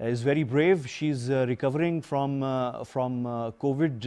is very brave. She's recovering from COVID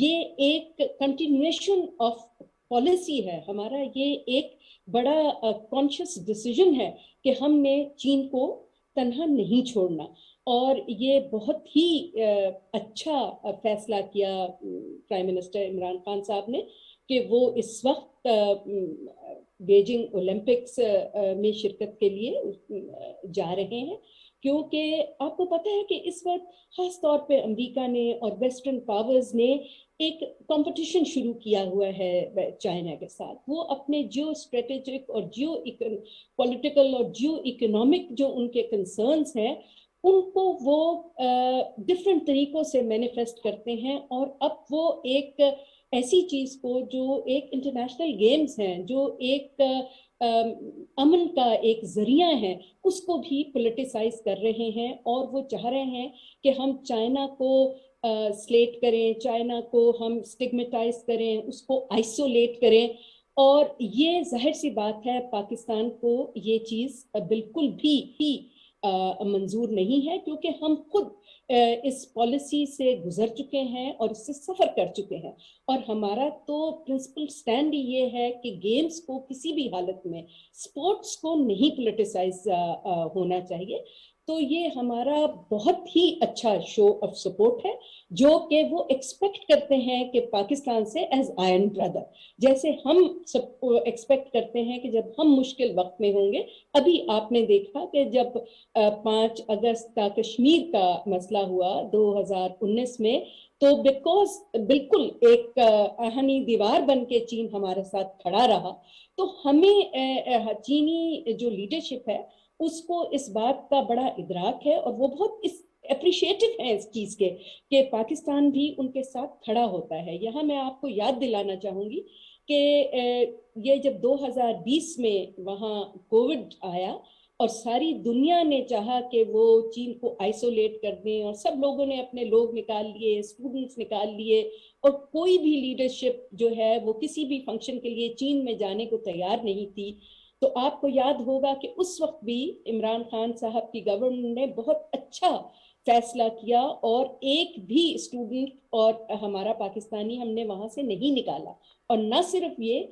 یہ ایک continuation of policy ہے ہمارا, یہ ایک بڑا کانشیس ڈیسیجن ہے کہ ہم نے چین کو تنہا نہیں چھوڑنا. اور یہ بہت ہی اچھا فیصلہ کیا پرائم منسٹر عمران خان صاحب نے کہ وہ اس وقت بیجنگ اولمپکس میں شرکت کے لیے جا رہے ہیں, کیونکہ آپ کو پتہ ہے کہ اس وقت خاص طور پہ امریکہ نے اور ویسٹرن پاورز نے ایک کمپٹیشن شروع کیا ہوا ہے چائنا کے ساتھ. وہ اپنے جیو اسٹریٹجک اور جیو پولیٹیکل اور جیو اکنامک جو ان کے کنسرنز ہیں ان کو وہ ڈفرینٹ طریقوں سے مینیفیسٹ کرتے ہیں, اور اب وہ ایک ایسی چیز کو جو ایک انٹرنیشنل گیمز ہیں, جو ایک امن کا ایک ذریعہ ہے, اس کو بھی پولیٹیسائز کر رہے ہیں, اور وہ چاہ رہے ہیں کہ ہم چائنا کو سلیٹ کریں, چائنا کو ہم سٹگمیٹائز کریں, اس کو آئسولیٹ کریں. اور یہ ظاہر سی بات ہے پاکستان کو یہ چیز بالکل بھی منظور نہیں ہے, کیونکہ ہم خود اس پالیسی سے گزر چکے ہیں اور اس سے سفر کر چکے ہیں. اور ہمارا تو پرنسپل سٹینڈ یہ ہے کہ گیمز کو کسی بھی حالت میں, سپورٹس کو نہیں پولیٹیسائز ہونا چاہیے. تو یہ ہمارا بہت ہی اچھا شو آف سپورٹ ہے جو کہ وہ ایکسپیکٹ کرتے ہیں کہ پاکستان سے ایز آئرن بردر, جیسے ہم سب ایکسپیکٹ کرتے ہیں کہ جب ہم مشکل وقت میں ہوں گے. ابھی آپ نے دیکھا کہ جب 5 اگست کا کشمیر کا مسئلہ ہوا 2019 میں, تو بیکاز بالکل ایک آہنی دیوار بن کے چین ہمارے ساتھ کھڑا رہا, تو ہمیں چینی جو لیڈرشپ ہے اس کو اس بات کا بڑا ادراک ہے, اور وہ بہت اپریشیٹو ہیں اس چیز کے کہ پاکستان بھی ان کے ساتھ کھڑا ہوتا ہے. یہاں میں آپ کو یاد دلانا چاہوں گی کہ یہ جب 2020 میں وہاں کووڈ آیا اور ساری دنیا نے چاہا کہ وہ چین کو آئسولیٹ کر دیں, اور سب لوگوں نے اپنے لوگ نکال لیے, اسٹوڈنٹس نکال لیے, اور کوئی بھی لیڈرشپ جو ہے وہ کسی بھی فنکشن کے لیے چین میں جانے کو تیار نہیں تھی. تو آپ کو یاد ہوگا کہ اس وقت بھی عمران خان صاحب کی گورنمنٹ نے بہت اچھا فیصلہ کیا, اور ایک بھی اسٹوڈنٹ اور ہمارا پاکستانی ہم نے وہاں سے نہیں نکالا. اور نہ صرف یہ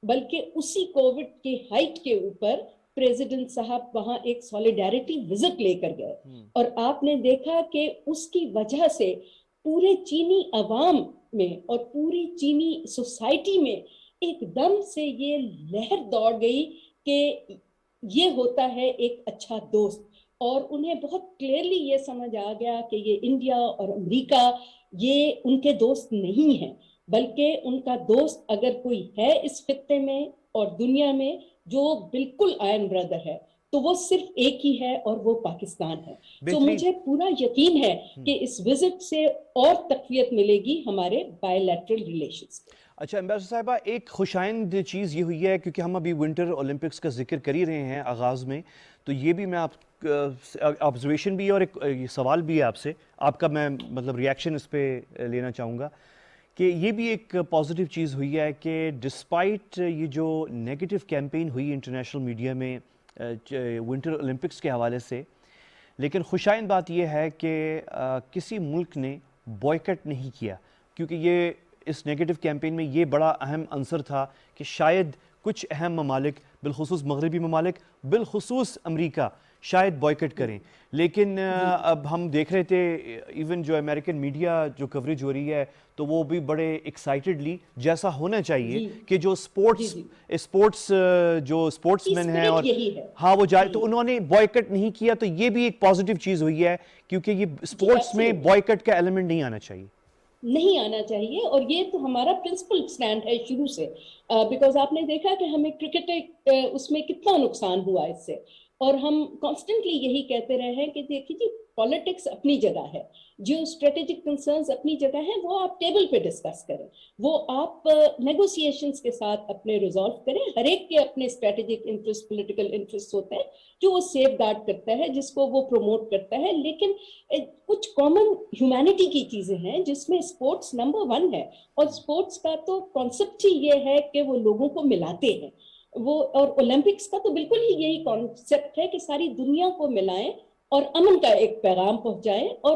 بلکہ اسی کووڈ کے ہائٹ کے اوپر پریزیڈنٹ صاحب وہاں ایک سولیڈیرٹی وزٹ لے کر گئے, اور آپ نے دیکھا کہ اس کی وجہ سے پورے چینی عوام میں اور پوری چینی سوسائٹی میں ایک دم سے یہ لہر دوڑ گئی کہ یہ ہوتا ہے ایک اچھا دوست. اور انہیں بہت کلیئرلی یہ سمجھ آ گیا کہ یہ انڈیا اور امریکہ یہ ان کے دوست نہیں ہیں, بلکہ ان کا دوست اگر کوئی ہے اس خطے میں اور دنیا میں جو بالکل آئرن بردر ہے, تو وہ صرف ایک ہی ہے, اور وہ پاکستان ہے. تو بہترین. مجھے پورا یقین ہے کہ اس وزٹ سے اور تقویت ملے گی ہمارے بائی لیٹرل ریلیشنز. اچھا امبیسڈر صاحبہ, ایک خوشائند چیز یہ ہوئی ہے کیونکہ ہم ابھی ونٹر اولمپکس کا ذکر کر ہی رہے ہیں آغاز میں, تو یہ بھی میں آپ آبزرویشن بھی ہے اور ایک سوال بھی ہے آپ سے, آپ کا میں مطلب ریاکشن اس پہ لینا چاہوں گا کہ یہ بھی ایک پازیٹیو چیز ہوئی ہے کہ ڈسپائٹ یہ جو نیگیٹو کیمپین ہوئی انٹرنیشنل میڈیا میں ونٹر اولمپکس کے حوالے سے, لیکن خوشائند بات یہ ہے کہ کسی ملک نے بوائکٹ نہیں کیا, کیونکہ یہ اس نیگیٹو کیمپین میں یہ بڑا اہم عنصر تھا کہ شاید کچھ اہم ممالک بالخصوص مغربی ممالک بالخصوص امریکہ شاید بوائکٹ کریں. لیکن اب ہم دیکھ رہے تھے ایون جو امریکن میڈیا جو کوریج ہو رہی ہے تو وہ بھی بڑے ایکسائٹڈلی جیسا ہونا چاہیے کہ جو اسپورٹس جو اسپورٹس مین ہیں اور ہاں وہ جائے, تو انہوں نے بوائکٹ نہیں کیا, تو یہ بھی ایک پازیٹیو چیز ہوئی ہے کیونکہ یہ اسپورٹس میں بوائکٹ کا ایلیمنٹ نہیں آنا چاہیے. نہیں آنا چاہیے, اور یہ تو ہمارا پرنسپل سٹینڈ ہے شروع سے, بیکاز آپ نے دیکھا کہ ہمیں کرکٹ اس میں کتنا نقصان ہوا اس سے, اور ہم کانسٹنٹلی یہی کہتے رہے ہیں کہ دیکھیے جی پالیٹکس اپنی جگہ ہے, جو اسٹریٹجک کنسرنز اپنی جگہ ہیں وہ آپ ٹیبل پہ ڈسکس کریں, وہ آپ نیگوسیشنز کے ساتھ اپنے ریزالو کریں. ہر ایک کے اپنے اسٹریٹجک انٹرسٹ پولیٹیکل انٹرسٹ ہوتے ہیں جو وہ سیف گارڈ کرتا ہے, جس کو وہ پروموٹ کرتا ہے, لیکن کچھ کامن ہیومینٹی کی چیزیں ہیں جس میں اسپورٹس نمبر 1 ہے, اور اسپورٹس کا تو کانسیپٹ ہی یہ ہے کہ وہ لوگوں کو ملاتے ہیں. وہ اور اولمپکس کا تو بالکل ہی یہی کانسیپٹ ہے کہ ساری دنیا کو ملائیں اور امن کا ایک پیغام پہنچائیں, اور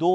2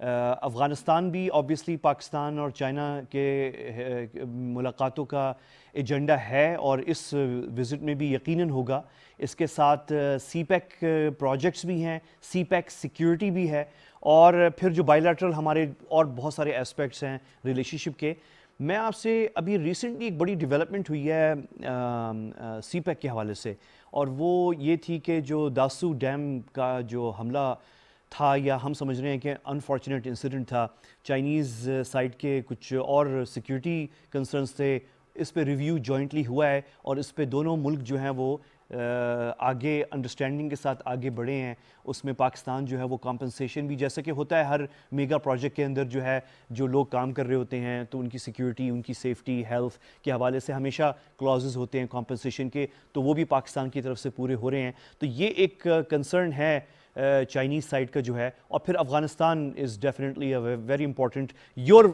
افغانستان بھی آبویسلی پاکستان اور چائنا کے ملاقاتوں کا ایجنڈا ہے اور اس وزٹ میں بھی یقیناً ہوگا. اس کے ساتھ سی پیک پروجیکٹس بھی ہیں, سی پیک سیکیورٹی بھی ہے, اور پھر جو بائیلیٹرل ہمارے اور بہت سارے اسپیکٹس ہیں ریلیشن شپ کے. میں آپ سے ابھی ریسنٹلی ایک بڑی ڈیولپمنٹ ہوئی ہے سی پیک کے حوالے سے, اور وہ یہ تھی کہ جو داسو ڈیم کا جو حملہ تھا, یا ہم سمجھ رہے ہیں کہ انفارچونیٹ انسیڈنٹ تھا, چائنیز سائڈ کے کچھ اور سیکیورٹی کنسرنس تھے, اس پہ ریویو جوائنٹلی ہوا ہے اور اس پہ دونوں ملک جو ہیں وہ آگے انڈرسٹینڈنگ کے ساتھ آگے بڑھے ہیں. اس میں پاکستان جو ہے وہ کمپنسیشن بھی, جیسا کہ ہوتا ہے ہر میگا پروجیکٹ کے اندر جو ہے جو لوگ کام کر رہے ہوتے ہیں تو ان کی سیکیورٹی, ان کی سیفٹی, ہیلتھ کے حوالے سے ہمیشہ کلازز ہوتے ہیں کمپنسیشن کے, تو وہ بھی پاکستان کی طرف سے پورے ہو رہے ہیں. تو یہ ایک کنسرن ہے چائنیز سائڈ کا جو ہے. اور پھر Afghanistan is definitely very important. Your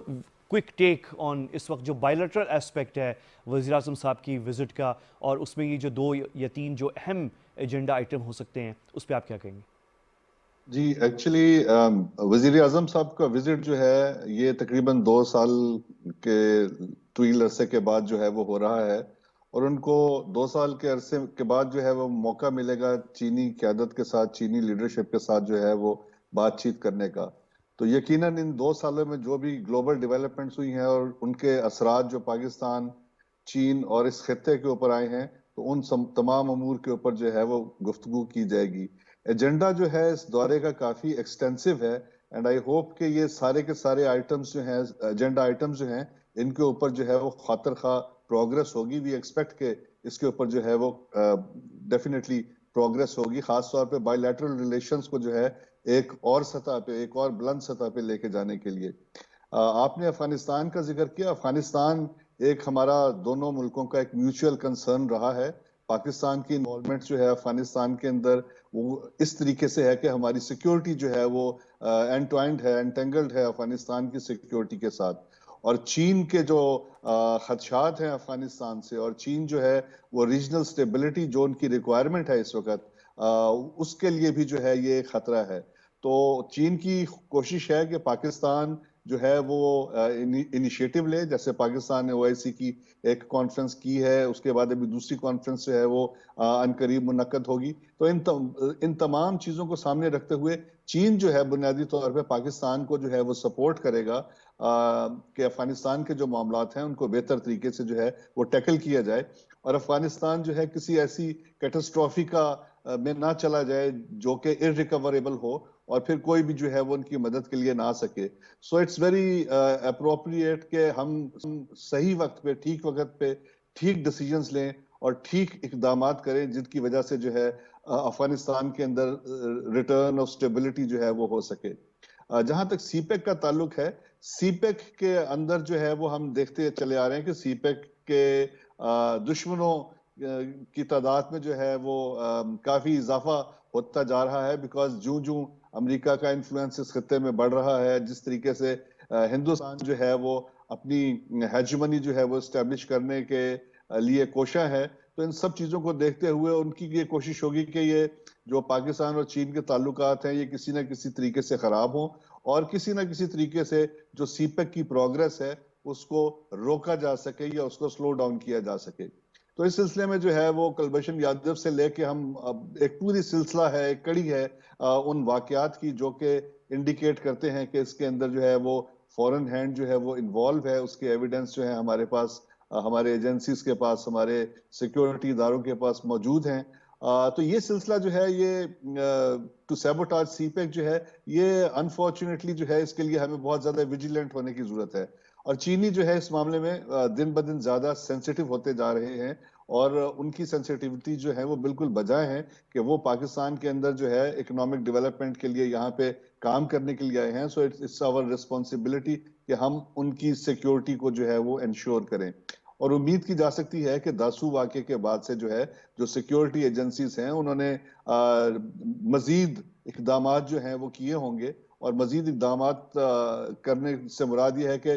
quick take on اس وقت جو بائیلیٹرل اسپیکٹ ہے وزیر اعظم صاحب کی وزٹ کا, اور اس میں یہ جو 2 یا 3 جو اہم ایجنڈا آئٹم ہو سکتے ہیں, اس پہ آپ کیا کہیں گے؟ جی ایکچولی وزیر اعظم صاحب کا وزٹ جو ہے یہ تقریباً 2 سال کے طویل عرصے کے بعد جو ہے وہ ہو رہا ہے, اور ان کو 2 سال کے عرصے کے بعد جو ہے وہ موقع ملے گا چینی قیادت کے ساتھ, چینی لیڈرشپ کے ساتھ جو ہے وہ بات چیت کرنے کا. تو یقیناً ان 2 سالوں میں جو بھی گلوبل ڈیولپمنٹس ہوئی ہیں اور ان کے اثرات جو پاکستان, چین اور اس خطے کے اوپر آئے ہیں, تو ان تمام امور کے اوپر جو ہے وہ گفتگو کی جائے گی. ایجنڈا جو ہے اس دورے کا کافی ایکسٹینسو ہے, اینڈ آئی ہوپ کہ یہ سارے کے سارے آئٹمز جو ہیں, ایجنڈا آئٹمز جو ہیں, ان کے اوپر جو ہے وہ خاطر خواہ پروگرس ہوگی. وی ایکسپیکٹ کہ اس کے اوپر جو ہے وہ ڈیفینیٹلی پروگرس ہوگی, خاص طور پہ بائی لیٹرل ریلیشنز کو جو ہے ایک اور سطح پہ, ایک اور بلند سطح پہ لے کے جانے کے لیے. آپ نے افغانستان کا ذکر کیا. افغانستان ایک ہمارا دونوں ملکوں کا ایک میوچل کنسرن رہا ہے. پاکستان کی انوالومنٹ جو ہے افغانستان کے اندر وہ اس طریقے سے ہے کہ ہماری سیکیورٹی جو ہے وہ انٹوائنڈ ہے, انٹینگلڈ ہے افغانستان کی سیکیورٹی کے ساتھ. اور چین کے جو خدشات ہیں افغانستان سے, اور چین جو ہے وہ ریجنل سٹیبلٹی جو ان کی ریکوائرمنٹ ہے اس وقت, اس کے لیے بھی جو ہے یہ خطرہ ہے. تو چین کی کوشش ہے کہ پاکستان جو ہے وہ انیشیٹو لے, جیسے پاکستان نے OIC کی ایک کانفرنس کی ہے, اس کے بعد ابھی دوسری کانفرنس جو ہے وہ عنقریب منعقد ہوگی. تو ان تمام چیزوں کو سامنے رکھتے ہوئے چین جو ہے بنیادی طور پہ پاکستان کو جو ہے وہ سپورٹ کرے گا کہ افغانستان کے جو معاملات ہیں ان کو بہتر طریقے سے جو ہے وہ ٹیکل کیا جائے, اور افغانستان جو ہے کسی ایسی کیٹاسٹرافی کا میں نہ چلا جائے جو کہ irrecoverable ہو, اور پھر کوئی بھی جو ہے وہ ان کی مدد کے لیے نہ آ سکے. سو اٹس ویری اپروپریٹ کہ ہم صحیح وقت پہ, ٹھیک وقت پہ ٹھیک ڈیسیجنز لیں اور ٹھیک اقدامات کریں, جن کی وجہ سے جو ہے افغانستان کے اندر ریٹرن آف سٹیبلٹی جو ہے وہ ہو سکے. جہاں تک سی پیک کا تعلق ہے, سی پیک کے اندر جو ہے وہ ہم دیکھتے چلے آ رہے ہیں کہ سی پیک کے دشمنوں کی تعداد میں جو ہے وہ کافی اضافہ ہوتا جا رہا ہے, بیکاز جوں امریکہ کا انفلوئنس اس خطے میں بڑھ رہا ہے, جس طریقے سے ہندوستان جو ہے وہ اپنی ہیجمنی جو ہے وہ اسٹیبلش کرنے کے لیے کوشاں ہے. تو ان سب چیزوں کو دیکھتے ہوئے ان کی یہ کوشش ہوگی کہ یہ جو پاکستان اور چین کے تعلقات ہیں یہ کسی نہ کسی طریقے سے خراب ہوں, اور کسی نہ کسی طریقے سے جو سی پیک کی پروگرس ہے اس کو روکا جا سکے یا اس کو سلو ڈاؤن کیا جا سکے. تو اس سلسلے میں جو ہے وہ کلبھشن یادو سے لے کے ہم ایک پوری سلسلہ ہے, ایک کڑی ہے ان واقعات کی جو کہ انڈیکیٹ کرتے ہیں کہ اس کے اندر جو ہے وہ فورن ہینڈ جو ہے وہ انوالو ہے. اس کے ایویڈنس جو ہے ہمارے پاس, ہمارے ایجنسیز کے پاس, ہمارے سیکیورٹی اداروں کے پاس موجود ہیں. تو یہ سلسلہ جو ہے یہ ٹو سیبوٹاج سی پیک جو ہے یہ انفارچونیٹلی جو ہے اس کے لیے ہمیں بہت زیادہ ویجیلنٹ ہونے کی ضرورت ہے. اور چینی جو ہے اس معاملے میں دن بدن زیادہ سینسیٹیو ہوتے جا رہے ہیں, اور ان کی سینسیٹیوٹی جو ہے وہ بالکل بجائے ہیں کہ وہ پاکستان کے اندر جو ہے اکنامک ڈیولپمنٹ کے لیے یہاں پہ کام کرنے کے لیے آئے ہیں. سو اٹس آور ریسپانسبلٹی کہ ہم ان کی سیکیورٹی کو جو ہے وہ انشور کریں. اور امید کی جا سکتی ہے کہ داسو واقعے کے بعد سے جو ہے جو سیکیورٹی ایجنسیز ہیں انہوں نے مزید اقدامات جو ہیں وہ کیے ہوں گے, اور مزید اقدامات کرنے سے مراد یہ ہے کہ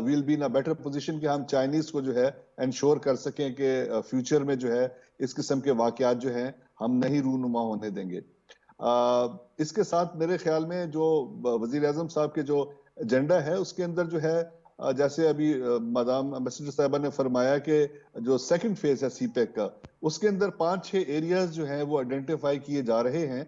we'll be in a better position کہ ہم چائنیز کو جو ہے انشور کر سکیں کہ فیوچر میں جو ہے اس قسم کے واقعات جو ہیں ہم نہیں رونما ہونے دیں گے. اس کے ساتھ میرے خیال میں جو وزیر اعظم صاحب کے جو ایجنڈا ہے اس کے اندر جو ہے جیسے ابھی مدام امبیسڈر صاحبہ نے فرمایا کہ جو سیکنڈ فیز ہے سی پیک کا اس کے اندر 5-6 ایریاز جو ہیں وہ آئیڈینٹیفائی کیے جا رہے ہیں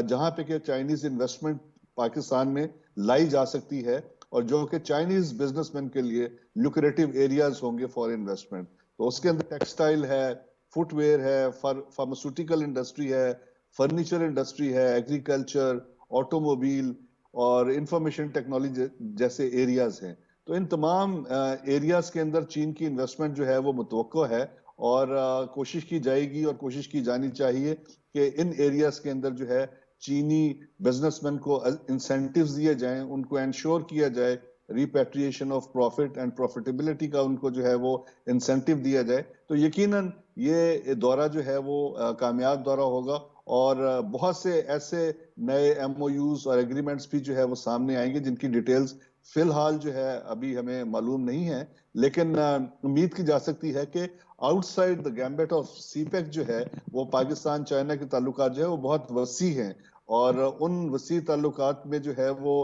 جہاں پہ کہ چائنیز انویسٹمنٹ پاکستان میں لائی جا سکتی ہے اور جو کہ چائنیز بزنس مین کے لیے لوکریٹو ایریاز ہوں گے فار انویسٹمنٹ. تو اس کے اندر ٹیکسٹائل ہے, فٹ ویئر ہے, فارماسیوٹیکل انڈسٹری ہے, فرنیچر انڈسٹری ہے, ایگریکلچر, آٹو موبائل اور انفارمیشن ٹیکنالوجی جیسے ایریاز ہیں. تو ان تمام ایریاز کے اندر چین کی انویسٹمنٹ جو ہے وہ متوقع ہے اور کوشش کی جائے گی اور کوشش کی جانی چاہیے کہ ان ایریاز کے اندر جو ہے چینی بزنس مین کو انسینٹیوز دیے جائیں, ان کو انشور کیا جائے repatriation of profit and profitability کا ان کو جو ہے وہ انسینٹیو دیا جائے. تو یقیناً یہ دورہ جو ہے وہ کامیاب دورہ ہوگا اور بہت سے ایسے نئے ایم او یوز اور ایگریمنٹس بھی جو ہے وہ سامنے آئیں گے جن کی ڈیٹیلز فی الحال جو ہے ابھی ہمیں معلوم نہیں ہے, لیکن امید کی جا سکتی ہے کہ outside the gambit of CPEC جو ہے وہ پاکستان چائنا کے تعلقات جو ہے وہ بہت وسیع ہیں اور ان وسیع تعلقات میں جو ہے وہ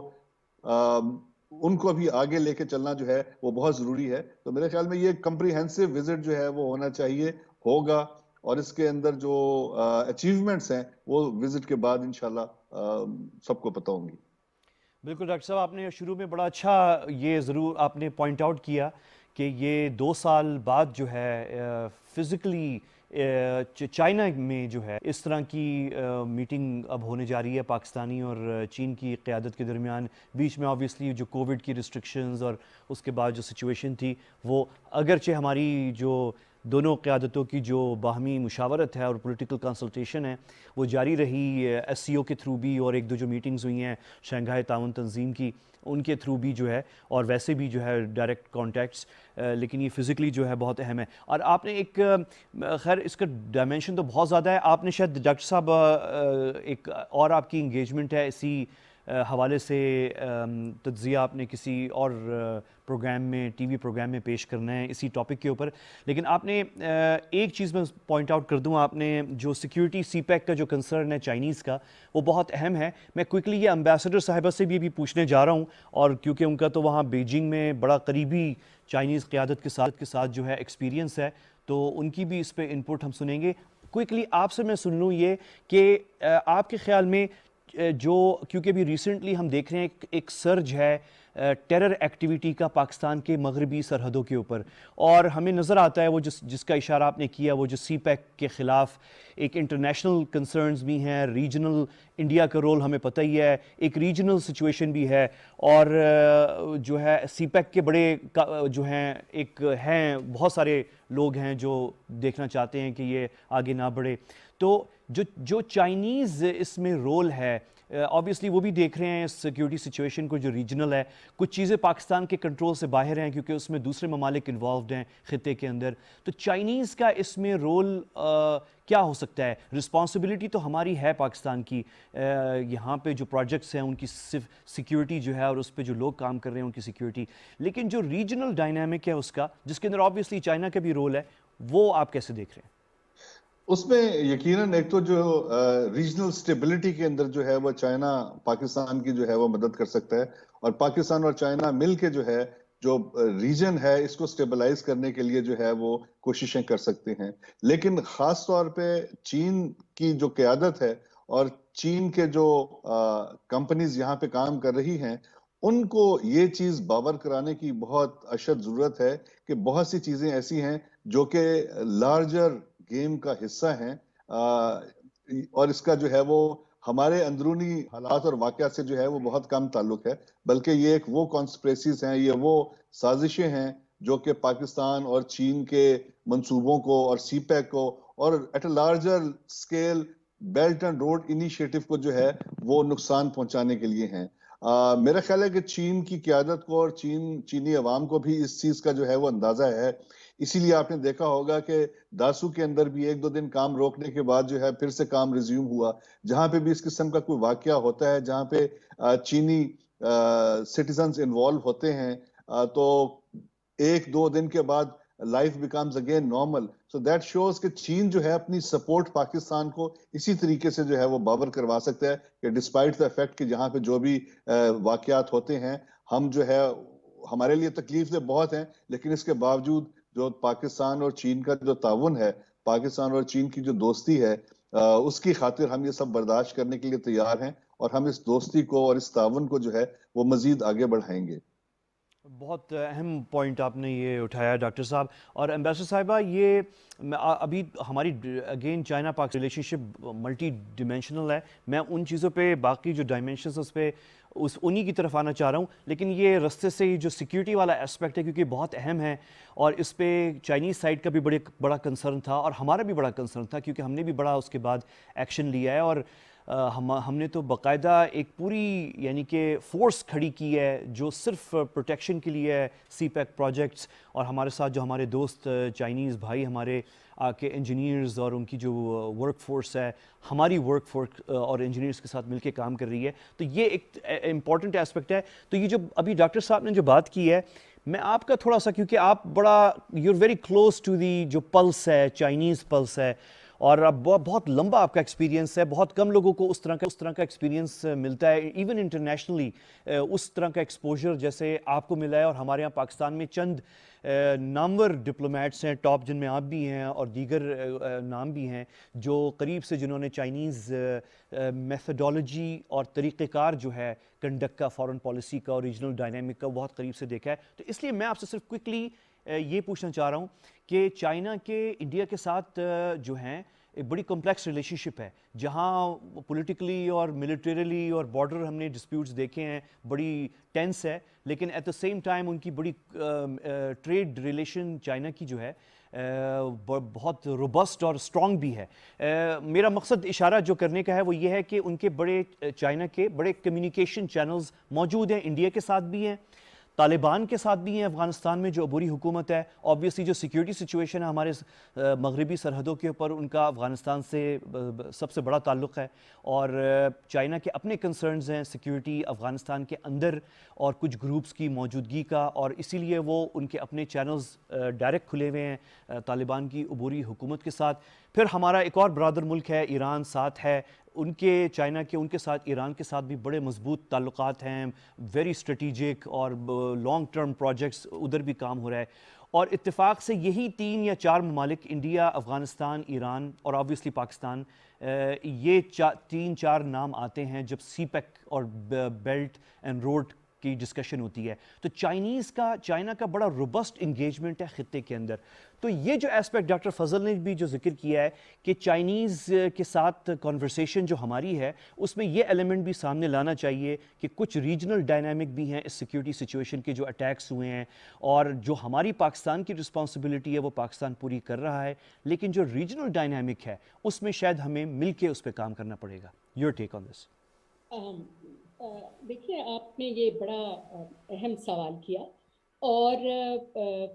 ان کو بھی آگے لے کے چلنا جو ہے وہ بہت ضروری ہے. تو میرے خیال میں یہ کمپریہنسو وزٹ جو ہے وہ ہونا چاہیے, ہوگا, اور اس کے اندر جو اچیومنٹس ہیں وہ وزٹ کے بعد انشاءاللہ سب کو پتہ ہوں گی. بالکل ڈاکٹر صاحب, آپ نے شروع میں بڑا اچھا یہ ضرور آپ نے پوائنٹ آؤٹ کیا کہ یہ 2 سال بعد جو ہے فزیکلی چائنا میں جو ہے اس طرح کی میٹنگ اب ہونے جا رہی ہے پاکستانی اور چین کی قیادت کے درمیان. بیچ میں آبویسلی جو کووڈ کی ریسٹرکشنز اور اس کے بعد جو سچویشن تھی وہ اگرچہ ہماری جو دونوں قیادتوں کی جو باہمی مشاورت ہے اور پولیٹیکل کنسلٹیشن ہے وہ جاری رہی ایس سی او کے تھرو بھی, اور 1-2 جو میٹنگز ہوئی ہیں شنگھائی تعاون تنظیم کی ان کے تھرو بھی جو ہے, اور ویسے بھی جو ہے ڈائریکٹ کانٹیکٹس, لیکن یہ فزیکلی جو ہے بہت اہم ہے. اور آپ نے ایک خیر اس کا ڈائمینشن تو بہت زیادہ ہے, آپ نے شاید ڈاکٹر صاحب ایک اور آپ کی انگیجمنٹ ہے اسی حوالے سے تجزیہ آپ نے کسی اور پروگرام میں ٹی وی پروگرام میں پیش کرنا ہے اسی ٹاپک کے اوپر, لیکن آپ نے ایک چیز میں پوائنٹ آؤٹ کر دوں, آپ نے جو سیکیورٹی سی پیک کا جو کنسرن ہے چائنیز کا وہ بہت اہم ہے. میں کوئکلی یہ امبیسڈر صاحبہ سے بھی پوچھنے جا رہا ہوں, اور کیونکہ ان کا تو وہاں بیجنگ میں بڑا قریبی چائنیز قیادت کے ساتھ جو ہے ایکسپیرینس ہے, تو ان کی بھی اس پہ انپٹ ہم سنیں گے. کوئکلی آپ سے میں سن لوں یہ کہ آپ کے خیال میں جو کیونکہ ابھی ریسنٹلی ہم دیکھ رہے ہیں ایک سرج ہے ٹیرر ایکٹیویٹی کا پاکستان کے مغربی سرحدوں کے اوپر, اور ہمیں نظر آتا ہے وہ جس کا اشارہ آپ نے کیا وہ جو سی پیک کے خلاف ایک انٹرنیشنل کنسرنز بھی ہیں, ریجنل انڈیا کا رول ہمیں پتہ ہی ہے, ایک ریجنل سچویشن بھی ہے, اور جو ہے سی پیک کے بڑے جو ہیں ایک ہیں بہت سارے لوگ ہیں جو دیکھنا چاہتے ہیں کہ یہ آگے نہ بڑھے. تو جو چائنیز اس میں رول ہے آبویسلی وہ بھی دیکھ رہے ہیں سیکیورٹی سچویشن کو جو ریجنل ہے, کچھ چیزیں پاکستان کے کنٹرول سے باہر ہیں کیونکہ اس میں دوسرے ممالک انوالوڈ ہیں خطے کے اندر. تو چائنیز کا اس میں رول کیا ہو سکتا ہے؟ رسپانسبلٹی تو ہماری ہے پاکستان کی, یہاں پہ جو پروجیکٹس ہیں ان کی صرف سیکیورٹی جو ہے اور اس پہ جو لوگ کام کر رہے ہیں ان کی سیکیورٹی, لیکن جو ریجنل ڈائنامک ہے اس کا جس کے اندر آبویسلی چائنا کا بھی رول ہے, وہ آپ کیسے دیکھ رہے ہیں؟ اس میں یقیناً ایک تو جو ریجنل سٹیبلٹی کے اندر جو ہے وہ چائنا پاکستان کی جو ہے وہ مدد کر سکتا ہے, اور پاکستان اور چائنا مل کے جو ہے جو ریجن ہے اس کو سٹیبلائز کرنے کے لیے جو ہے وہ کوششیں کر سکتے ہیں. لیکن خاص طور پہ چین کی جو قیادت ہے اور چین کے جو کمپنیز یہاں پہ کام کر رہی ہیں ان کو یہ چیز باور کرانے کی بہت اشد ضرورت ہے کہ بہت سی چیزیں ایسی ہیں جو کہ لارجر گیم کا حصہ ہیں, اور اس کا جو ہے وہ ہمارے اندرونی حالات اور واقعات سے جو ہے وہ بہت کم تعلق ہے, بلکہ یہ ایک وہ کانسپریسیز ہیں, یہ وہ سازشیں ہیں جو کہ پاکستان اور چین کے منصوبوں کو اور سی پیک کو اور at a larger scale belt and road initiative کو جو ہے وہ نقصان پہنچانے کے لیے ہیں. میرا خیال ہے کہ چین کی قیادت کو اور چینی عوام کو بھی اس چیز کا جو ہے وہ اندازہ ہے, اسی لیے آپ نے دیکھا ہوگا کہ داسو کے اندر بھی 1-2 دن کام روکنے کے بعد جو ہے پھر سے کام ریزیوم ہوا. جہاں پہ بھی اس قسم کا کوئی واقعہ ہوتا ہے جہاں پہ چینی سٹیزنز انوالو ہوتے ہیں تو 1-2 دن کے بعد life becomes again normal. So that shows کہ چین جو ہے اپنی سپورٹ پاکستان کو اسی طریقے سے جو ہے وہ باور کروا سکتا ہے کہ ڈسپائٹ دا فیکٹ کہ جہاں پہ جو بھی واقعات ہوتے ہیں ہم جو ہے ہمارے لیے تکلیف دہ بہت ہیں، لیکن اس کے باوجود جو پاکستان اور چین کا جو تعاون ہے، پاکستان اور چین کی جو دوستی ہے، اس کی خاطر ہم یہ سب برداشت کرنے کے لیے تیار ہیں، اور ہم اس دوستی کو اور اس تعاون کو جو ہے وہ مزید آگے بڑھائیں گے۔ بہت اہم پوائنٹ آپ نے یہ اٹھایا ڈاکٹر صاحب. اور ایمبیسڈر صاحبہ، یہ ابھی ہماری اگین چائنا پاک ریلیشن شپ ملٹی ڈیمینشنل ہے. میں ان چیزوں پہ باقی جو ڈائمینشنز اس پہ انہی کی طرف آنا چاہ رہا ہوں، لیکن یہ رستے سے جو سیکیورٹی والا اسپیکٹ ہے کیونکہ بہت اہم ہے، اور اس پہ چائنیز سائڈ کا بھی بڑا کنسرن تھا اور ہمارا بھی بڑا کنسرن تھا کیونکہ ہم نے بھی بڑا اس کے بعد ایکشن لیا ہے، اور ہم نے تو باقاعدہ ایک پوری یعنی کہ فورس کھڑی کی ہے جو صرف پروٹیکشن کے لیے ہے، سی پیک پروجیکٹس، اور ہمارے ساتھ جو ہمارے دوست چائنیز بھائی ہمارے کے انجینئرز اور ان کی جو ورک فورس ہے ہماری ورک فورس اور انجینئرز کے ساتھ مل کے کام کر رہی ہے، تو یہ ایک امپورٹنٹ اسپیکٹ ہے. تو یہ جو ابھی ڈاکٹر صاحب نے جو بات کی ہے، میں آپ کا تھوڑا سا، کیونکہ آپ بڑا you are very close to the جو پلس ہے، چائنیز پلس ہے، اور اب بہت لمبا آپ کا ایکسپیرینس ہے. بہت کم لوگوں کو اس طرح کا ایکسپیرینس ملتا ہے ایون انٹرنیشنلی، اس طرح کا ایکسپوجر جیسے آپ کو ملا ہے. اور ہمارے یہاں پاکستان میں چند نامور ڈپلومیٹس ہیں ٹاپ، جن میں آپ بھی ہیں اور دیگر نام بھی ہیں، جو قریب سے جنہوں نے چائنیز میتھڈولوجی اور طریقہ کار جو ہے کنڈکٹ کا، فارن پالیسی کا اور ریجنل ڈائنامک کا بہت قریب سے دیکھا ہے. تو اس لیے میں آپ سے صرف کوئکلی یہ پوچھنا چاہ رہا ہوں کہ چائنا کے انڈیا کے ساتھ جو ہیں ایک بڑی کمپلیکس ریلیشن شپ ہے، جہاں پولیٹیکلی اور ملیٹریلی اور بارڈر ہم نے ڈسپیوٹس دیکھے ہیں، بڑی ٹینس ہے، لیکن ایٹ دا سیم ٹائم ان کی بڑی ٹریڈ ریلیشن چائنا کی جو ہے بہت روبسٹ اور اسٹرانگ بھی ہے. میرا مقصد اشارہ جو کرنے کا ہے وہ یہ ہے کہ ان کے بڑے چائنا کے بڑے کمیونیکیشن چینلز موجود ہیں، انڈیا کے ساتھ بھی ہیں، طالبان کے ساتھ بھی ہیں افغانستان میں جو عبوری حکومت ہے. آبویسلی جو سیکیورٹی سچویشن ہے ہمارے مغربی سرحدوں کے اوپر، ان کا افغانستان سے سب سے بڑا تعلق ہے، اور چائنا کے اپنے کنسرنز ہیں سیکیورٹی افغانستان کے اندر اور کچھ گروپس کی موجودگی کا، اور اسی لیے وہ ان کے اپنے چینلز ڈائریکٹ کھلے ہوئے ہیں طالبان کی عبوری حکومت کے ساتھ. پھر ہمارا ایک اور برادر ملک ہے ایران ساتھ ہے، ان کے چائنا کے ان کے ساتھ ایران کے ساتھ بھی بڑے مضبوط تعلقات ہیں، ویری اسٹریٹیجک اور لانگ ٹرم پروجیکٹس ادھر بھی کام ہو رہا ہے. اور اتفاق سے یہی 3 یا 4 ممالک، انڈیا، افغانستان، ایران اور آبویسلی پاکستان، یہ 3-4 نام آتے ہیں جب سی پیک اور بیلٹ اینڈ روڈ کی ڈسکشن ہوتی ہے. تو چائنا کا بڑا روبسٹ انگیجمنٹ ہے خطے کے اندر. تو یہ جو اسپیکٹ ڈاکٹر فضل نے بھی جو ذکر کیا ہے کہ چائنیز کے ساتھ کنورسیشن جو ہماری ہے، اس میں یہ ایلیمنٹ بھی سامنے لانا چاہیے کہ کچھ ریجنل ڈائنامک بھی ہیں اس سیکیورٹی سچویشن کے جو اٹیکس ہوئے ہیں، اور جو ہماری پاکستان کی رسپانسبلٹی ہے وہ پاکستان پوری کر رہا ہے، لیکن جو ریجنل ڈائنامک ہے اس میں شاید ہمیں مل کے اس پہ کام کرنا پڑے گا. یور ٹیک آن دس. دیکھیے، آپ نے یہ بڑا اہم سوال کیا، اور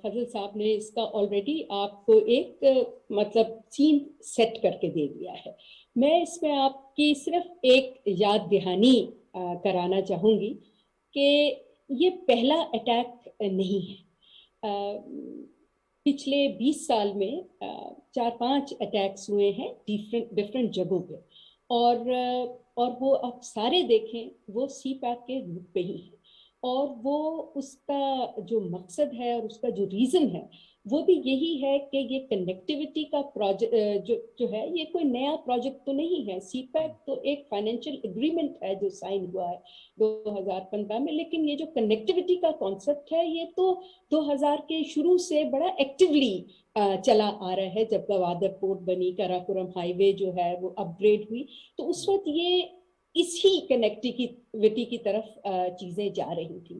فضل صاحب نے اس کا آلریڈی آپ کو ایک مطلب سین سیٹ کر کے دے دیا ہے. میں اس میں آپ کی صرف ایک یاد دہانی کرانا چاہوں گی کہ یہ پہلا اٹیک نہیں ہے. پچھلے 20 سال میں 4-5 اٹیکس ہوئے ہیں ڈفرینٹ جگہوں پہ، اور وہ آپ سارے دیکھیں وہ سی پیک کے روپ پہ ہی ہیں، اور وہ اس کا جو مقصد ہے اور اس کا جو ریزن ہے وہ بھی یہی ہے کہ یہ کنیکٹیوٹی کا پروجیکٹ جو ہے، یہ کوئی نیا پروجیکٹ تو نہیں ہے. سی پیک تو ایک فائنینشیل اگریمنٹ ہے جو سائن ہوا ہے 2015 میں، لیکن یہ جو کنیکٹیوٹی کا کانسیپٹ ہے یہ تو 2000 کے شروع سے بڑا ایکٹیولی چلا آ رہا ہے. جب گوادر پورٹ بنی، کراکورم ہائی وے جو ہے وہ اپ گریڈ ہوئی، تو اس وقت یہ اسی کنیکٹیوٹی کی طرف چیزیں جا رہی تھیں.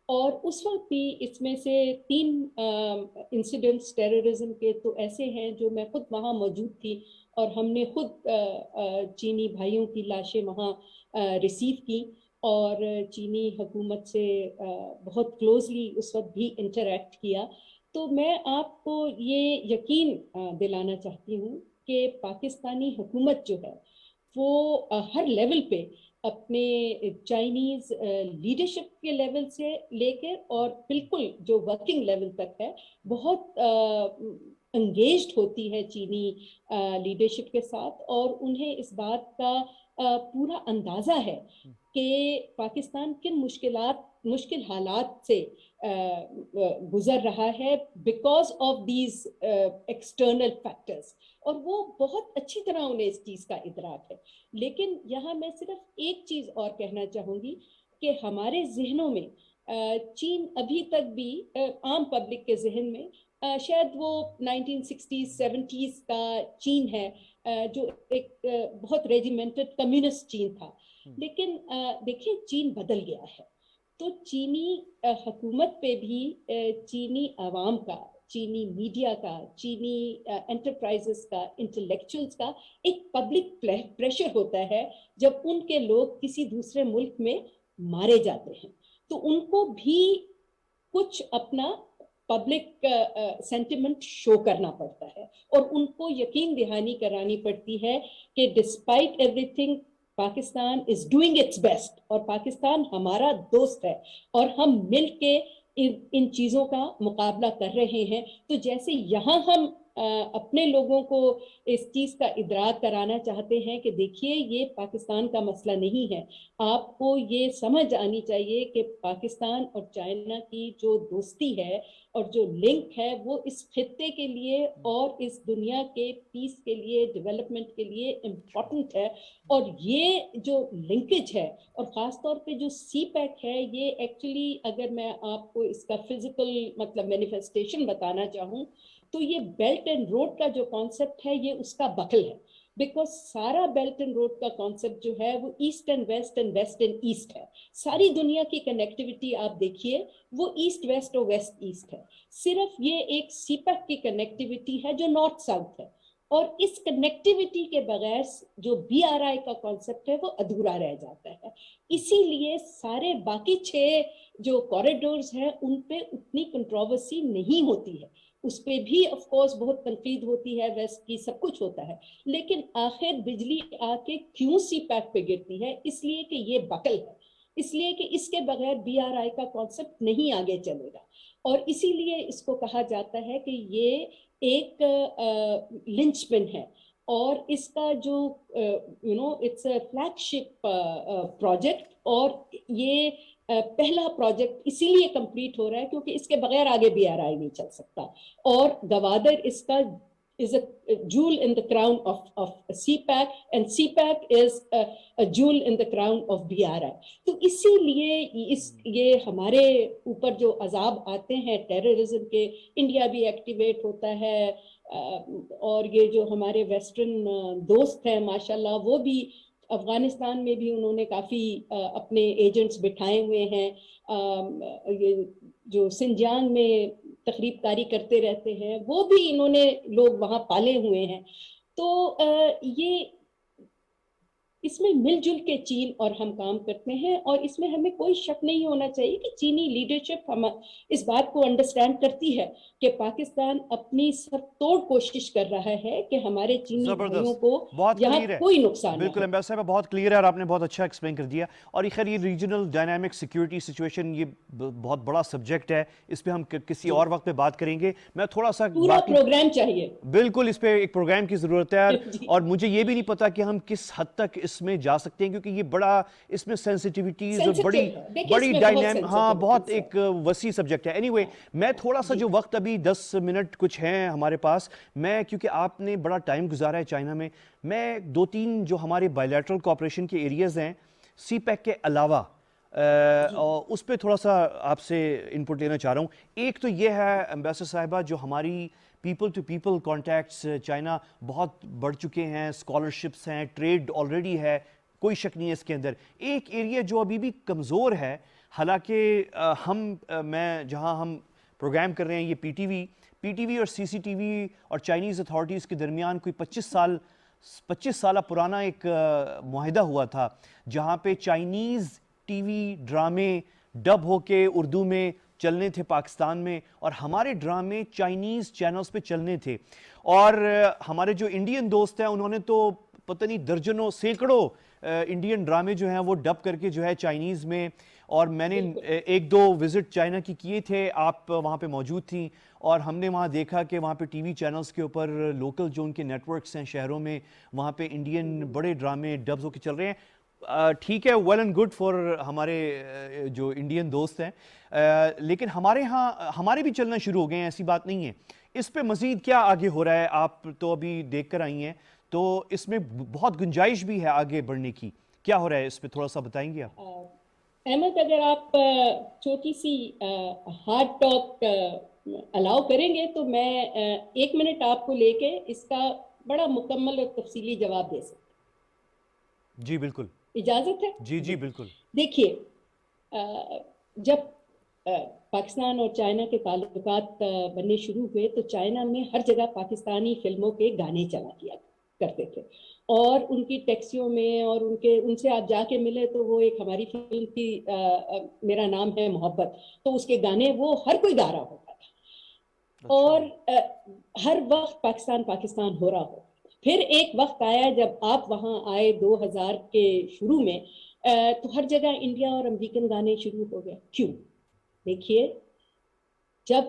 اور اس وقت بھی اس میں سے 3 انسیڈنٹس ٹیررزم کے تو ایسے ہیں جو میں خود وہاں موجود تھی، اور ہم نے خود چینی بھائیوں کی لاشیں وہاں ریسیو کی، اور چینی حکومت سے بہت کلوزلی اس وقت بھی انٹریکٹ کیا. تو میں آپ کو یہ یقین دلانا چاہتی ہوں کہ پاکستانی حکومت جو ہے وہ ہر لیول پہ اپنے چائنیز لیڈرشپ کے لیول سے لے کے اور بالکل جو ورکنگ لیول تک ہے، بہت انگیجڈ ہوتی ہے چینی لیڈرشپ کے ساتھ، اور انہیں اس بات کا پورا اندازہ ہے کہ پاکستان کن مشکل حالات سے گزر رہا ہے because of these external factors, اور وہ بہت اچھی طرح انہیں اس چیز کا ادراک ہے. لیکن یہاں میں صرف ایک چیز اور کہنا چاہوں گی کہ ہمارے ذہنوں میں چین ابھی تک بھی عام پبلک کے ذہن میں شاید وہ 1960s 70s کا چین ہے جو ایک بہت ریجیمنٹڈ کمیونسٹ چین تھا. لیکن دیکھیں چین بدل گیا ہے، تو چینی حکومت پہ بھی چینی عوام کا، چینی میڈیا کا، چینی انٹرپرائزز کا، انٹلیکچوئلز کا ایک پبلک پریشر ہوتا ہے جب ان کے لوگ کسی دوسرے ملک میں مارے جاتے ہیں، تو ان کو بھی کچھ اپنا پبلک سینٹیمنٹ شو کرنا پڑتا ہے، اور ان کو یقین دہانی کرانی پڑتی ہے کہ despite everything Pakistan is doing its best, اور پاکستان ہمارا دوست ہے، اور ہم مل کے ان چیزوں کا مقابلہ کر رہے ہیں. تو جیسے یہاں ہم اپنے لوگوں کو اس چیز کا ادراک کرانا چاہتے ہیں کہ دیکھیے یہ پاکستان کا مسئلہ نہیں ہے، آپ کو یہ سمجھ آنی چاہیے کہ پاکستان اور چائنا کی جو دوستی ہے اور جو لنک ہے وہ اس خطے کے لیے اور اس دنیا کے پیس کے لیے، ڈیولپمنٹ کے لیے امپورٹنٹ ہے. اور یہ جو لنکیج ہے، اور خاص طور پہ جو سی پیک ہے، یہ ایکچولی اگر میں آپ کو اس کا فزیکل مطلب مینیفیسٹیشن بتانا چاہوں تو یہ بیلٹ اینڈ روڈ کا جو کانسیپٹ ہے یہ اس کا بکل ہے، بیکاز سارا بیلٹ اینڈ روڈ کا کانسیپٹ جو ہے وہ east and west and east ہے. ساری دنیا کی کنیکٹیوٹی آپ دیکھیے وہ ایسٹ ویسٹ اور ویسٹ ایسٹ ہے. صرف یہ ایک سی پیک کی کنیکٹیوٹی ہے جو نارتھ ساؤتھ ہے، اور اس کنیکٹیوٹی کے بغیر جو بی آر آئی کا کانسیپٹ ہے وہ ادھورا رہ جاتا ہے. اسی لیے سارے باقی 6 جو کوریڈورز ہیں ان پہ اتنی کنٹروورسی نہیں ہوتی ہے، اس پہ بھی آف کورس بہت تنقید ہوتی ہے، ویسٹ کی سب کچھ ہوتا ہے، لیکن آخر بجلی آ کے کیوں سی پیک پہ گرتی ہے؟ اس لیے کہ یہ بکل ہے، اس لیے کہ اس کے بغیر بی آر آئی کا کانسیپٹ نہیں آگے چلے گا. اور اسی لیے اس کو کہا جاتا ہے کہ یہ ایک لنچ پن ہے، اور اس کا جو it's a flagship project, اور یہ پہلا پروجیکٹ اسی لیے کمپلیٹ ہو رہا ہے کیونکہ اس کے بغیر آگے بی آر آئی نہیں چل سکتا، اور گوادر اس کا is a jewel in the crown of CPAC, and CPAC is a jewel in the crown of BRI. تو اسی لیے یہ ہمارے اوپر جو عذاب آتے ہیں ٹیررزم کے، انڈیا بھی ایکٹیویٹ ہوتا ہے، اور یہ جو ہمارے ویسٹرن دوست ہیں ماشاءاللہ وہ بھی افغانستان میں بھی انہوں نے کافی اپنے ایجنٹس بٹھائے ہوئے ہیں، یہ جو سنجیانگ میں تخریب کاری کرتے رہتے ہیں وہ بھی انہوں نے لوگ وہاں پالے ہوئے ہیں. تو یہ اس میں مل جل کے چین اور ہم کام کرتے ہیں، اور اس میں ہمیں کوئی شک نہیں ہونا چاہیے کہ چینی لیڈرشپ اس بات کو انڈرسٹینڈ کرتی ہے کہ پاکستان اپنی سب توڑ کوشش کر رہا ہے کہ ہمارے چینی بھائیوں کو یہاں کوئی نقصان نہ ہو. بالکل امبیسڈر صاحب بہت کلیئر ہے اور آپ نے بہت اچھا ایکسپلین کر دیا. اور خیر یہ ریجنل ڈائنامک سیکیورٹی سچویشن یہ بہت بڑا سبجیکٹ ہے، اس پہ ہم کسی اور وقت پہ بات کریں گے. میں تھوڑا سا پورا پروگرام چاہیے، بالکل اس پہ ایک پروگرام کی ضرورت ہے، اور مجھے یہ بھی نہیں پتا کہ ہم کس حد تک اس میں جا سکتے ہیں کیونکہ یہ بڑا اس میں سینسٹیوٹیز اور بڑی ڈائنامک، ہاں بہت ایک وسیع سبجیکٹ ہے. اینی وے میں تھوڑا سا جو وقت ابھی 10 منٹ کچھ ہیں ہمارے پاس، میں کیونکہ آپ نے بڑا ٹائم گزارا ہے چائنا میں 2-3 جو ہمارے بائیلیٹرل کوآپریشن کے ایریاز ہیں سی پیک کے علاوہ اس پہ تھوڑا سا آپ سے انپٹ لینا چاہ رہا ہوں. ایک تو یہ ہے امبیسڈر صاحبہ جو ہماری people to people contacts China بہت بڑھ چکے ہیں، اسکالرشپس ہیں، ٹریڈ آلریڈی ہے، کوئی شک نہیں ہے اس کے اندر. ایک ایریا جو ابھی بھی کمزور ہے، حالانکہ میں جہاں ہم پروگرام کر رہے ہیں یہ پی ٹی وی اور سی سی ٹی وی اور چائنیز اتھارٹیز کے درمیان کوئی 25 سالہ پرانا ایک معاہدہ ہوا تھا جہاں پہ چائنیز ٹی وی ڈرامے ڈب ہو کے اردو میں چلنے تھے پاکستان میں، اور ہمارے ڈرامے چائنیز چینلز پہ چلنے تھے. اور ہمارے جو انڈین دوست ہیں انہوں نے تو پتہ نہیں درجنوں سینکڑوں انڈین ڈرامے جو ہیں وہ ڈب کر کے جو ہے چائنیز میں، اور میں نے ایک دو وزٹ چائنا کی کیے تھے، آپ وہاں پہ موجود تھیں، اور ہم نے وہاں دیکھا کہ وہاں پہ ٹی وی چینلز کے اوپر لوکل جو ان کے نیٹ ورکس ہیں شہروں میں، وہاں پہ انڈین بڑے ڈرامے ڈبز ہو کے چل رہے ہیں. ٹھیک ہے، ویل اینڈ گڈ فار ہمارے جو انڈین دوست ہیں، لیکن ہمارے ہاں ہمارے بھی چلنا شروع ہو گئے ہیں، ایسی بات نہیں ہے. اس پہ مزید کیا آگے ہو رہا ہے؟ آپ تو ابھی دیکھ کر آئی ہیں، تو اس میں بہت گنجائش بھی ہے آگے بڑھنے کی. کیا ہو رہا ہے اس پہ تھوڑا سا بتائیں گے آپ؟ احمد، اگر آپ چھوٹی سی ہارڈ ٹاک الاؤ کریں گے تو میں 1 منٹ آپ کو لے کے اس کا بڑا مکمل اور تفصیلی جواب دے سکتی ہوں. جی بالکل، اجازت ہے؟ جی جی بالکل. دیکھیے، جب پاکستان اور چائنا کے تعلقات بننے شروع ہوئے تو چائنا میں ہر جگہ پاکستانی فلموں کے گانے چلا کیا کرتے تھے، اور ان کی ٹیکسیوں میں اور ان سے آپ جا کے ملے تو وہ ایک ہماری فلم کی میرا نام ہے محبت، تو اس کے گانے وہ ہر کوئی گا رہا ہوتا تھا، اور ہر وقت پاکستان پاکستان ہو رہا ہو. پھر ایک وقت آیا جب آپ وہاں آئے 2000 کے شروع میں، تو ہر جگہ انڈیا اور امریکن گانے شروع ہو گئے. کیوں؟ دیکھیے، جب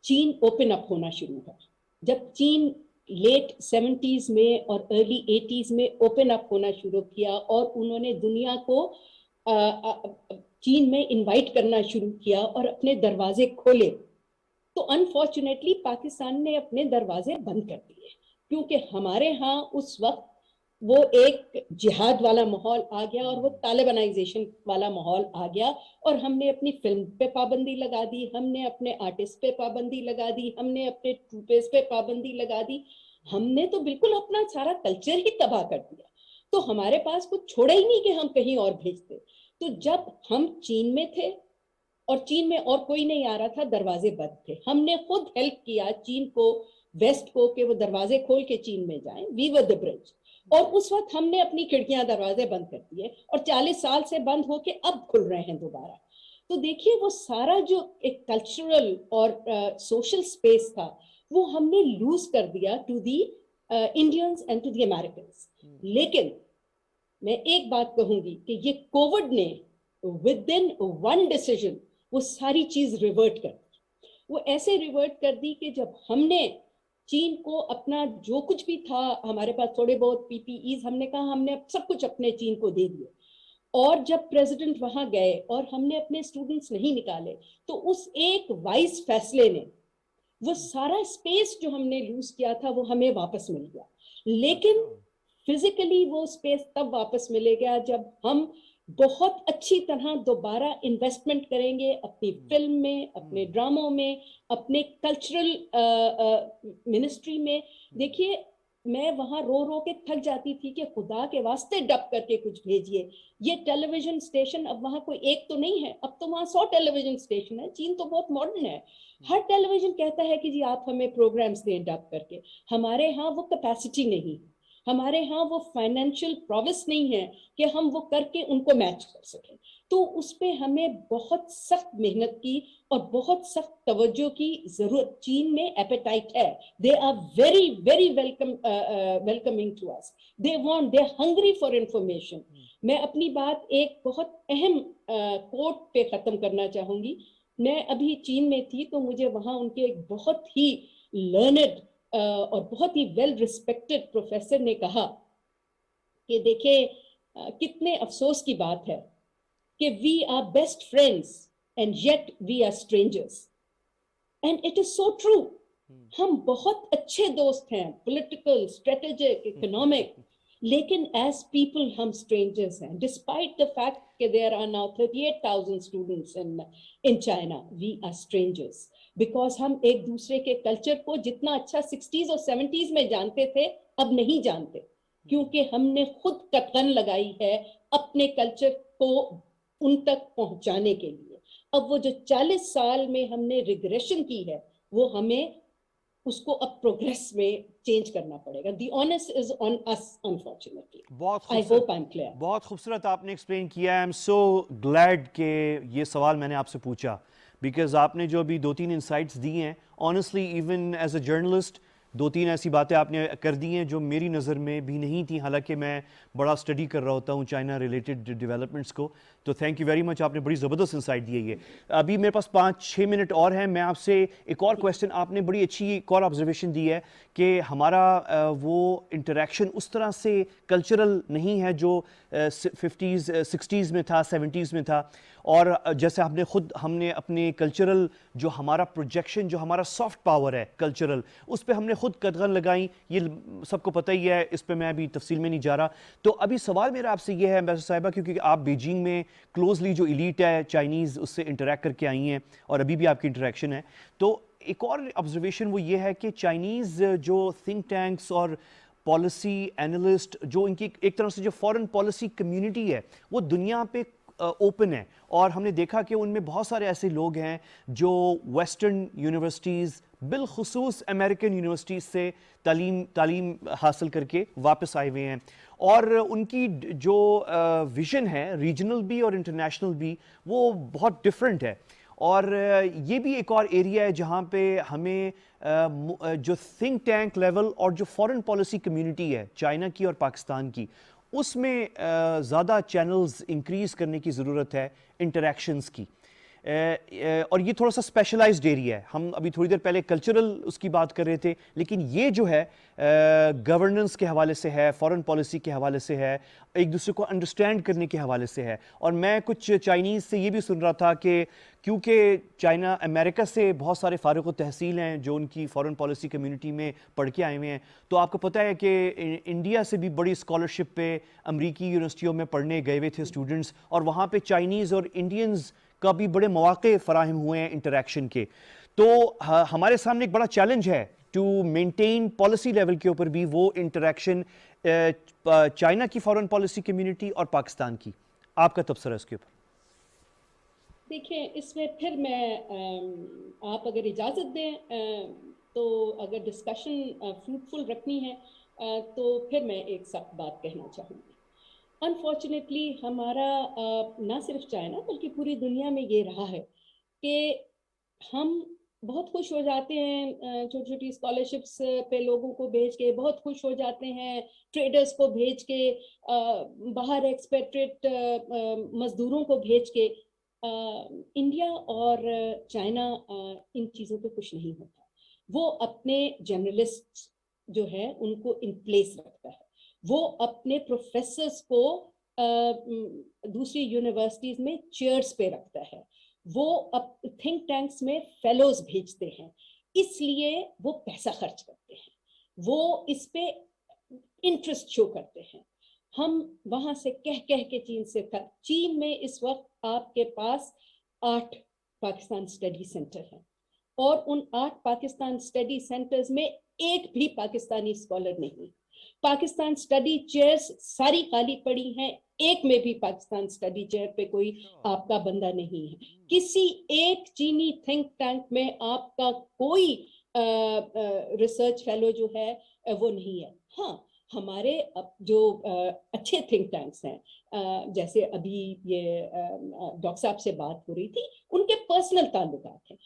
چین اوپن اپ ہونا شروع ہوا، جب چین لیٹ 70s میں اور ارلی 80s میں اوپن اپ ہونا شروع کیا اور انہوں نے دنیا کو چین میں انوائٹ کرنا شروع کیا اور اپنے دروازے کھولے، تو انفارچونیٹلی پاکستان نے اپنے دروازے بند کر دیے، کیونکہ ہمارے ہاں اس وقت وہ ایک جہاد والا ماحول آ گیا اور وہ طالبانائزیشن والا ماحول آ گیا، اور ہم نے اپنی فلم پہ پابندی لگا دی، ہم نے اپنے آرٹسٹ پہ پابندی لگا دی، ہم نے اپنے ٹروپیز پہ پابندی لگا دی، ہم نے تو بالکل اپنا سارا کلچر ہی تباہ کر دیا. تو ہمارے پاس کچھ چھوڑا ہی نہیں کہ ہم کہیں اور بھیجتے. تو جب ہم چین میں تھے اور چین میں اور کوئی نہیں آ رہا تھا، دروازے بند تھے، ہم نے خود ہیلپ کیا چین کو، ویسٹ کو، کہ وہ دروازے کھول کے چین میں جائیں. وی ور دی برج. اور اس وقت ہم نے اپنی کھڑکیاں دروازے بند کر دیے، اور 40 سال سے بند ہو کے اب کھل رہے ہیں دوبارہ. تو دیکھیے، وہ سارا جو ایک کلچرل اور سوشل سپیس تھا وہ ہم نے لوز کر دیا to the Indians and to the Americans. لیکن میں ایک بات کہوں گی کہ یہ کووڈ نے ود ان ون ڈیسیژن وہ ساری چیز ریورٹ کر دی. وہ ایسے ریورٹ کر دی کہ جب ہم نے چین کو اپنا جو کچھ بھی تھا، ہمارے پاس تھوڑے بہت پی پی ایز، ہم نے کہا ہم نے سب کچھ اپنے چین کو دے دیے، اور جب پریزیڈنٹ وہاں گئے اور ہم نے اپنے اسٹوڈنٹس نہیں نکالے تو اس ایک وائز فیصلے نے وہ سارا اسپیس جو ہم نے لوز کیا تھا وہ ہمیں واپس مل گیا. لیکن فزیکلی وہ اسپیس تب واپس ملے گا جب ہم بہت اچھی طرح دوبارہ انویسٹمنٹ کریں گے اپنی فلم میں، اپنے ڈراموں میں، اپنے کلچرل منسٹری میں. دیکھیے، میں وہاں رو رو کے تھک جاتی تھی کہ خدا کے واسطے ڈب کر کے کچھ بھیجیے. یہ ٹیلی ویژن اسٹیشن اب وہاں کوئی ایک تو نہیں ہے، اب تو وہاں 100 ٹیلی ویژن اسٹیشن ہے. چین تو بہت ماڈرن ہے، ہر ٹیلی ویژن کہتا ہے کہ جی آپ ہمیں پروگرامز دیں ڈب کر کے. ہمارے ہاں وہ کیپیسٹی نہیں، ہمارے ہاں وہ فائنینشیل پروویس نہیں ہے کہ ہم وہ کر کے ان کو میچ کر سکیں. تو اس پہ ہمیں بہت سخت محنت کی اور بہت سخت توجہ کی ضرورت. چین میں ایپیٹائٹ ہے، they are very very welcoming to us, they want, they hungry for information. میں اپنی بات ایک بہت اہم کوٹ پہ ختم کرنا چاہوں گی. میں ابھی چین میں تھی تو مجھے وہاں ان کے ایک بہت ہی لرنڈ اور بہت ہی ویل ریسپیکٹڈ پروفیسر نے کہا کہ دیکھیں کتنے افسوس کی بات ہے کہ we are best friends and yet we are strangers. And it is so true. ہم بہت اچھے دوست ہیں، پولیٹیکل، اسٹریٹجک، اکنامک، لیکن ایز پیپل ہم اسٹرینجرس ہیں. ڈسپائٹ دا فیکٹ کہ there are now 38,000 students in China, we are strangers because ہم ایک دوسرے کے کلچر کو جتنا اچھا 60s اور 70s میں جانتے تھے اب نہیں جانتے، کیونکہ ہم نے خود کتغن لگائی ہے اپنے کلچر کو ان تک پہنچانے کے لیے. اب وہ جو 40 سال میں ہم نے ریگریشن کی ہے وہ ہمیں اس کو اب پروگریس میں چینج کرنا پڑے گا. دی آنس از آن اس انفارچونیٹلی. بہت خوبصورت آپ نے ایکسپلین کیا. آئی ایم سو گلیڈ کہ یہ سوال میں نے آپ سے پوچھا، بیکاز آپ نے جو ابھی 2-3 انسائٹس دی ہیں، honestly even as a journalist دو تین ایسی باتیں آپ نے کر دی ہیں جو میری نظر میں بھی نہیں تھیں، حالانکہ میں بڑا اسٹڈی کر رہا ہوتا ہوں چائنا ریلیٹڈ ڈیولپمنٹس کو. تو تھینک یو ویری مچ، آپ نے بڑی زبردست انسائٹ دی ہے. یہ ابھی میرے پاس 5-6 منٹ اور ہیں. میں آپ سے ایک اور کویسچن، آپ نے بڑی اچھی ایک اور آبزرویشن دی ہے کہ ہمارا وہ انٹریکشن اس طرح سے کلچرل نہیں ہے جو 50s 60s میں تھا، 70s میں تھا. اور جیسے ہم نے اپنے کلچرل جو ہمارا پروجیکشن، جو ہمارا سافٹ پاور ہے کلچرل، اس پہ ہم نے خود قدغن لگائیں. یہ سب کو پتہ ہی ہے، اس پہ میں ابھی تفصیل میں نہیں جا رہا. تو ابھی سوال میرا آپ سے یہ ہے امبیسڈر صاحبہ، کیونکہ آپ بیجنگ میں کلوزلی جو ایلیٹ ہے چائنیز، اس سے انٹریکٹ کر کے آئی ہیں اور ابھی بھی آپ کی انٹریکشن ہے. تو ایک اور آبزرویشن وہ یہ ہے کہ چائنیز جو تھنک ٹینکس اور پالیسی اینالسٹ، جو ان کی ایک طرح سے جو فارن پالیسی کمیونٹی ہے، وہ دنیا پہ اوپن ہے. اور ہم نے دیکھا کہ ان میں بہت سارے ایسے لوگ ہیں جو ویسٹرن یونیورسٹیز، بالخصوص امریکن یونیورسٹیز سے تعلیم حاصل کر کے واپس آئے ہوئے ہیں. اور ان کی جو ویژن ہے ریجنل بھی اور انٹرنیشنل بھی، وہ بہت ڈفرینٹ ہے. اور یہ بھی ایک اور ایریا ہے جہاں پہ ہمیں جو تھنک ٹینک لیول اور جو فارن پالیسی کمیونٹی ہے چائنا کی اور پاکستان کی، اس میں زیادہ چینلز انکریز کرنے کی ضرورت ہے انٹریکشنز کی. اور یہ تھوڑا سا اسپیشلائزڈ ایریا ہے. ہم ابھی تھوڑی دیر پہلے کلچرل اس کی بات کر رہے تھے، لیکن یہ جو ہے گورننس کے حوالے سے ہے، فارن پالیسی کے حوالے سے ہے، ایک دوسرے کو انڈرسٹینڈ کرنے کے حوالے سے ہے. اور میں کچھ چائنیز سے یہ بھی سن رہا تھا کہ کیونکہ چائنا امریکہ سے بہت سارے فارغ التحصیل ہیں جو ان کی فارن پالیسی کمیونٹی میں پڑھ کے آئے ہوئے ہیں، تو آپ کو پتہ ہے کہ انڈیا سے بھی بڑی اسکالرشپ پہ امریکی یونیورسٹیوں میں پڑھنے گئے ہوئے تھے اسٹوڈنٹس، اور وہاں پہ چائنیز اور انڈینز کا بھی بڑے مواقع فراہم ہوئے ہیں انٹریکشن کے. تو ہمارے سامنے ایک بڑا چیلنج ہے ٹو مینٹین پالیسی لیول کے اوپر بھی وہ انٹریکشن چائنا کی فارن پالیسی کمیونٹی اور پاکستان کی. آپ کا تبصرہ اس کے اوپر؟ دیکھیں، اس میں پھر میں آپ اگر اجازت دیں تو اگر ڈسکشن فروٹفل رکھنی ہے تو پھر میں ایک سخت بات کہنا چاہوں گی. انفارچونیٹلی ہمارا نہ صرف چائنا بلکہ پوری دنیا میں یہ رہا ہے کہ ہم بہت خوش ہو جاتے ہیں چھوٹی چھوٹی اسکالرشپس پہ لوگوں کو بھیج کے، بہت خوش ہو جاتے ہیں ٹریڈرز کو بھیج کے، باہر ایکسپیکٹریٹ مزدوروں کو بھیج کے. انڈیا اور چائنا ان چیزوں پہ خوش نہیں ہوتا. وہ اپنے جرنلسٹ جو ہے ان کو ان پلیس رکھتا ہے، وہ اپنے پروفیسرز کو دوسری یونیورسٹیز میں چیئرز پہ رکھتا ہے، وہ تھنک ٹینکس میں فیلوز بھیجتے ہیں. اس لیے وہ پیسہ خرچ کرتے ہیں، وہ اس پہ انٹرسٹ شو کرتے ہیں. ہم وہاں سے کہہ کے چین میں اس وقت آپ کے پاس 8 پاکستان اسٹڈی سینٹر ہیں، اور ان 8 پاکستان اسٹڈی سینٹرز میں ایک بھی پاکستانی اسکالر نہیں. پاکستان اسٹڈی چیئرز ساری خالی پڑی ہیں، ایک میں بھی پاکستان اسٹڈی چیئر پہ کوئی آپ کا بندہ نہیں ہے. کسی ایک چینی تھنک ٹینک میں آپ کا کوئی ریسرچ فیلو جو ہے وہ نہیں ہے. ہاں، ہمارے جو اچھے تھنک ٹینکس ہیں، جیسے ابھی یہ ڈاکٹر صاحب سے بات ہو رہی تھی، ان کے پرسنل تعلقات ہیں.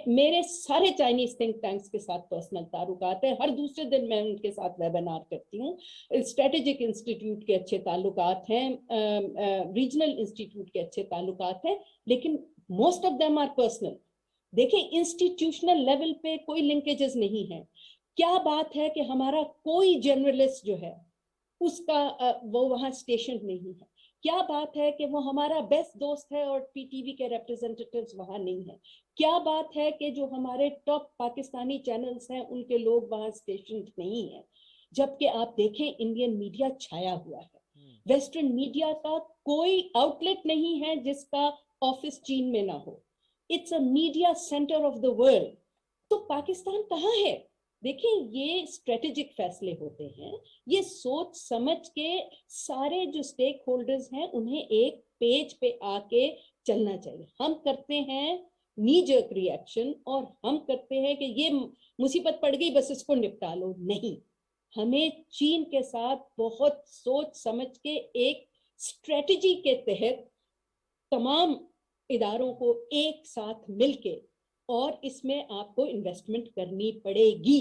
میرے سارے چائنیز تھنک ٹینکس کے ساتھ پرسنل تعلقات ہیں. ہر دوسرے دن میں ان کے ساتھ ویبینار کرتی ہوں. اسٹریٹجک انسٹیٹیوٹ کے اچھے تعلقات ہیں، ریجنل انسٹیٹیوٹ کے اچھے تعلقات ہیں، لیکن most of them are personal. دیکھیں، انسٹیٹیوشنل لیول پہ کوئی لنکیجز نہیں ہے. کیا بات ہے کہ ہمارا کوئی جرنلسٹ جو ہے اس کا وہ وہاں اسٹیشن نہیں ہے. کیا بات ہے کہ وہ ہمارا بیسٹ دوست ہے اور پی ٹی وی کے ریپرزینٹیٹیوز وہاں نہیں ہیں. کیا بات ہے کہ جو ہمارے ٹاپ پاکستانی چینلز ہیں ان کے لوگ وہاں اسٹیشن نہیں ہیں. جبکہ آپ دیکھیں انڈین میڈیا چھایا ہوا ہے، ویسٹرن میڈیا کا کوئی آؤٹ لیٹ نہیں ہے جس کا آفس چین میں نہ ہو. It's a media centre of the world. تو پاکستان کہاں ہے؟ دیکھیں، یہ اسٹریٹجک فیصلے ہوتے ہیں، یہ سوچ سمجھ کے سارے جو سٹیک ہولڈرز ہیں انہیں ایک پیج پہ آ کے چلنا چاہیے. ہم کرتے ہیں نی جرک ری ایکشن، اور ہم کرتے ہیں کہ یہ مصیبت پڑ گئی بس اس کو نپٹا لو. نہیں، ہمیں چین کے ساتھ بہت سوچ سمجھ کے ایک اسٹریٹجی کے تحت تمام اداروں کو ایک ساتھ مل کے، اور اس میں آپ کو انویسٹمنٹ کرنی پڑے گی.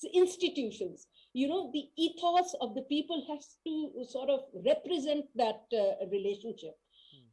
institutions. You know, the ethos of the people has to sort of represent that relationship.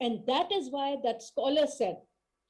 and that is why that scholar said